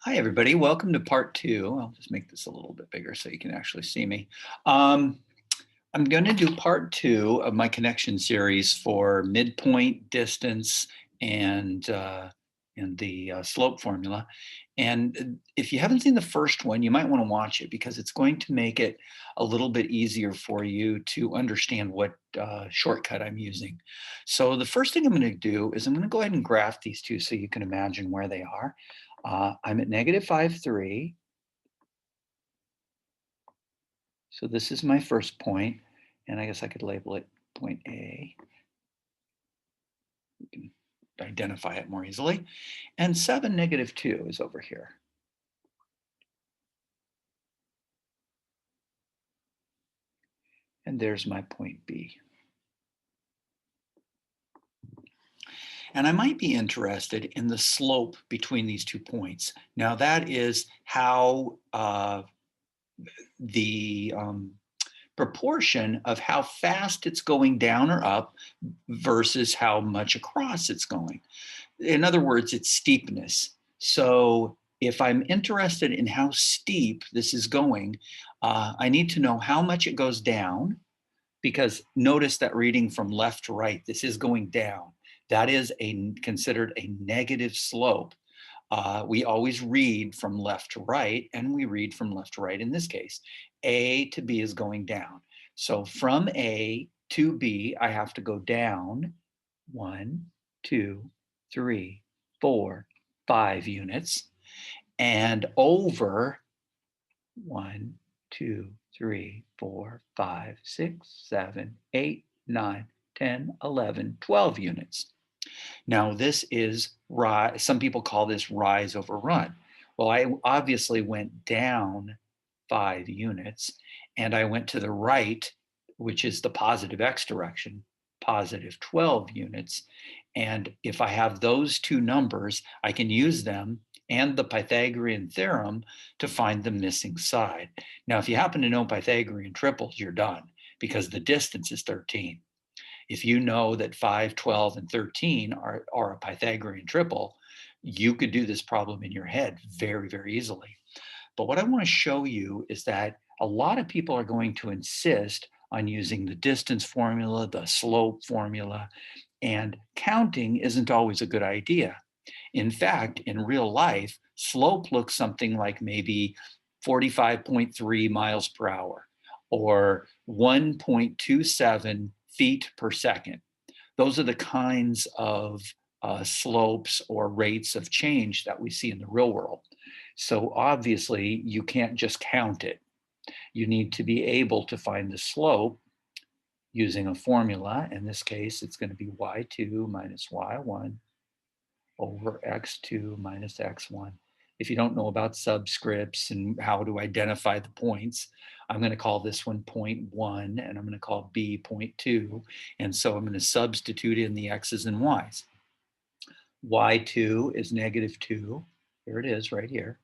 Hi, everybody. Welcome to part two. I'll just make this a little bit bigger so you can actually see me. Um, I'm going to do part two of my connection series for midpoint, distance, and the slope formula. And if you haven't seen the first one, you might want to watch it because it's going to make it a little bit easier for you to understand what shortcut I'm using. So the first thing I'm going to do is I'm going to go ahead and graph these two so you can imagine where they are. I'm at negative 5, 3. So this is my first point, and I guess I could label it point A. You can identify it more easily. And 7, negative 2 is over here. And there's my point B. And I might be interested in the slope between these 2 points. Now that is how the proportion of how fast it's going down or up versus how much across it's going. In other words, it's steepness. So if I'm interested in how steep this is going, I need to know how much it goes down, because notice that reading from left to right, this is going down. That is considered a negative slope. We always read from left to right, and we read from left to right in this case. A to B is going down. So from A to B, I have to go down 1, 2, 3, 4, 5 units, and over 1, 2, 3, 4, 5, 6, 7, 8, 9, 10, 11, 12 units. Now this is rise. Some people call this rise over run. Well, I obviously went down 5 units, and I went to the right, which is the positive x direction, positive 12 units. And if I have those two numbers, I can use them and the Pythagorean theorem to find the missing side. Now, if you happen to know Pythagorean triples, you're done, because the distance is 13. If you know that 5, 12, and 13 are a Pythagorean triple, you could do this problem in your head very, very easily. But what I want to show you is that a lot of people are going to insist on using the distance formula, the slope formula, and counting isn't always a good idea. In fact, in real life, slope looks something like maybe 45.3 miles per hour or 1.27 feet per second. Those are the kinds of slopes or rates of change that we see in the real world. So obviously, you can't just count it. You need to be able to find the slope using a formula. In this case, it's going to be y2 minus y1 over x2 minus x1. If you don't know about subscripts and how to identify the points, I'm going to call this one point 1, and I'm going to call B point 2. And so I'm going to substitute in the x's and y's. Y2 is negative 2. Here it is right here.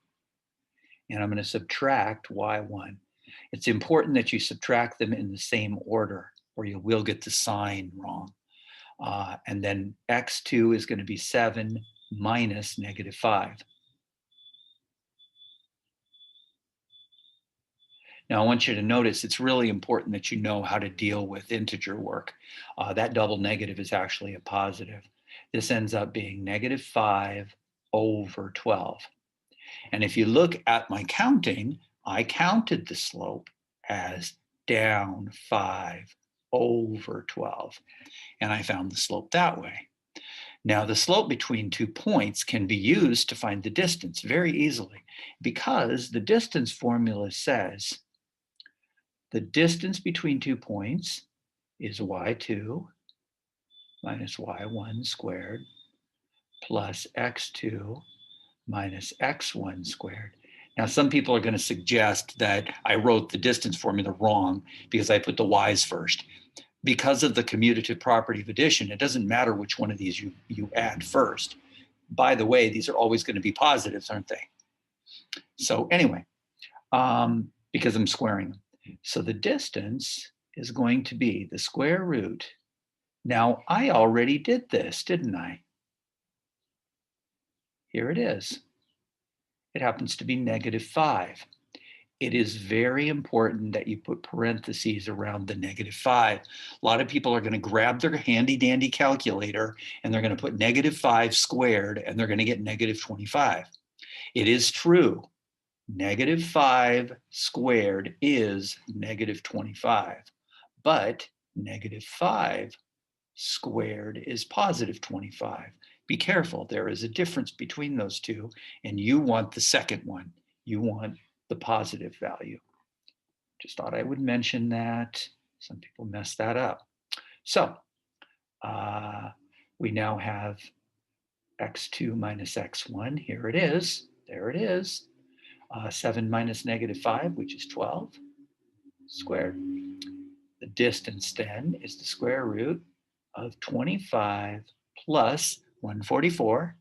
And I'm going to subtract y1. It's important that you subtract them in the same order, or you will get the sign wrong. And then x2 is going to be 7 minus negative 5. Now, I want you to notice it's really important that you know how to deal with integer work. That double negative is actually a positive. This ends up being negative 5 over 12. And if you look at my counting, I counted the slope as down 5 over 12. And I found the slope that way. Now, the slope between 2 points can be used to find the distance very easily, because the distance formula says the distance between 2 points is y2 minus y1 squared plus x2 minus x1 squared. Now, some people are going to suggest that I wrote the distance formula wrong because I put the y's first. Because of the commutative property of addition, it doesn't matter which one of these you add first. By the way, these are always going to be positives, aren't they? So anyway, because I'm squaring them. So the distance is going to be the square root. Now, I already did this, didn't I? Here it is. It happens to be -5. It is very important that you put parentheses around the -5. A lot of people are going to grab their handy dandy calculator and they're going to put -5 squared and they're going to get -25. It is true. -5 squared is -25, but -5 squared is +25. Be careful, there is a difference between those two, and you want the second one. You want the positive value. Just thought I would mention that. Some people mess that up. So we now have x2 minus x1. Here it is. There it is. 7 minus -5, which is 12 squared. The distance then is the square root of 25 plus 144.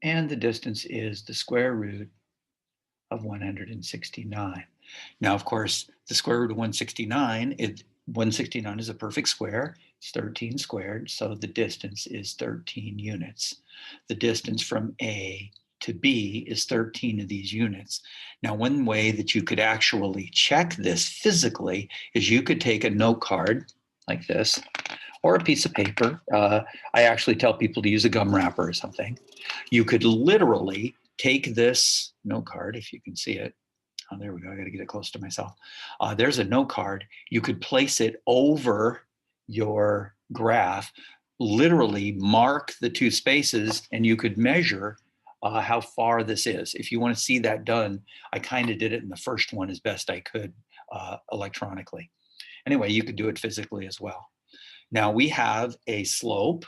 And the distance is the square root of 169. Now, of course, the square root of 169 is a perfect square. It's 13 squared, so the distance is 13 units. The distance from A to B is 13 of these units. Now, one way that you could actually check this physically is you could take a note card like this, or a piece of paper. I actually tell people to use a gum wrapper or something. You could literally take this note card, if you can see it. Oh, there we go. I got to get it close to myself. There's a note card. You could place it over your graph, literally mark the two spaces, and you could measure how far this is. If you want to see that done, I kind of did it in the first one as best I could electronically. Anyway, you could do it physically as well. Now we have a slope.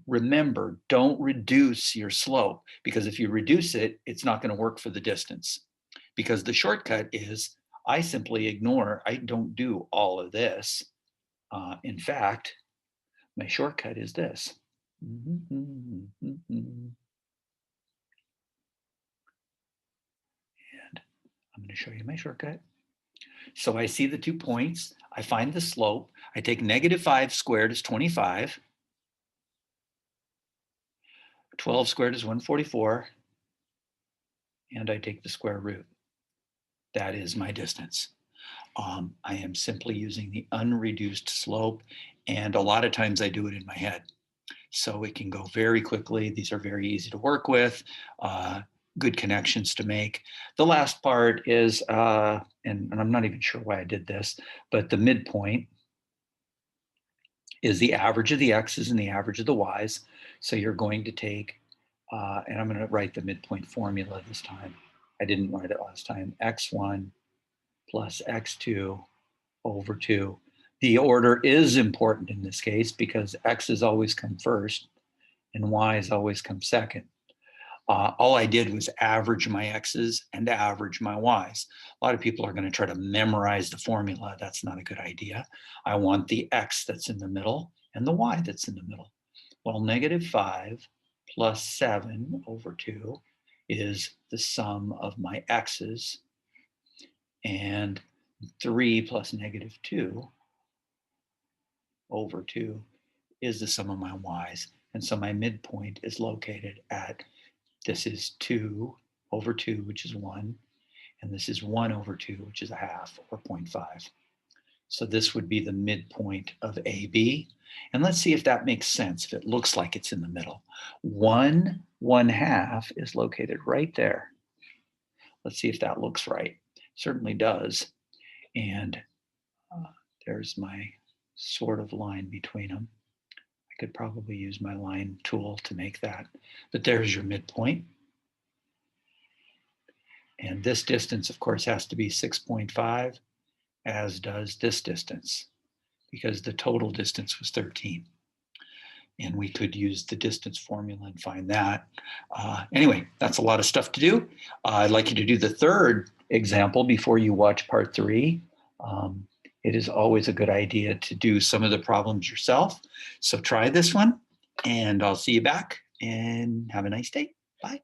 Remember, don't reduce your slope, because if you reduce it, it's not going to work for the distance. Because the shortcut is I simply ignore, I don't do all of this. In fact, my shortcut is this. And I'm going to show you my shortcut. So I see the 2 points. I find the slope. I take -5 squared is 25. 12 squared is 144. And I take the square root. That is my distance. I am simply using the unreduced slope, and a lot of times I do it in my head. So it can go very quickly. These are very easy to work with, good connections to make. The last part is, and I'm not even sure why I did this, but the midpoint is the average of the x's and the average of the y's. So you're going to take, and I'm going to write the midpoint formula this time. I didn't write it last time. x1 plus x2 over 2. The order is important in this case because x's always come first and y's always come second. All I did was average my x's and average my y's. A lot of people are going to try to memorize the formula. That's not a good idea. I want the x that's in the middle and the y that's in the middle. Well, -5 plus 7 over 2 is the sum of my x's, and 3 plus -2 over 2 is the sum of my y's. And so my midpoint is located at, this is 2 over 2, which is 1, and this is 1 over 2, which is a half, or 0.5. So this would be the midpoint of AB. And let's see if that makes sense, if it looks like it's in the middle. 1/1/2 is located right there. Let's see if that looks right. Certainly does. And there's my sort of line between them. I could probably use my line tool to make that. But there's your midpoint. And this distance, of course, has to be 6.5, as does this distance, because the total distance was 13. And we could use the distance formula and find that. Anyway, that's a lot of stuff to do. I'd like you to do the third example before you watch part 3. It is always a good idea to do some of the problems yourself. So try this one, and I'll see you back, and have a nice day. Bye.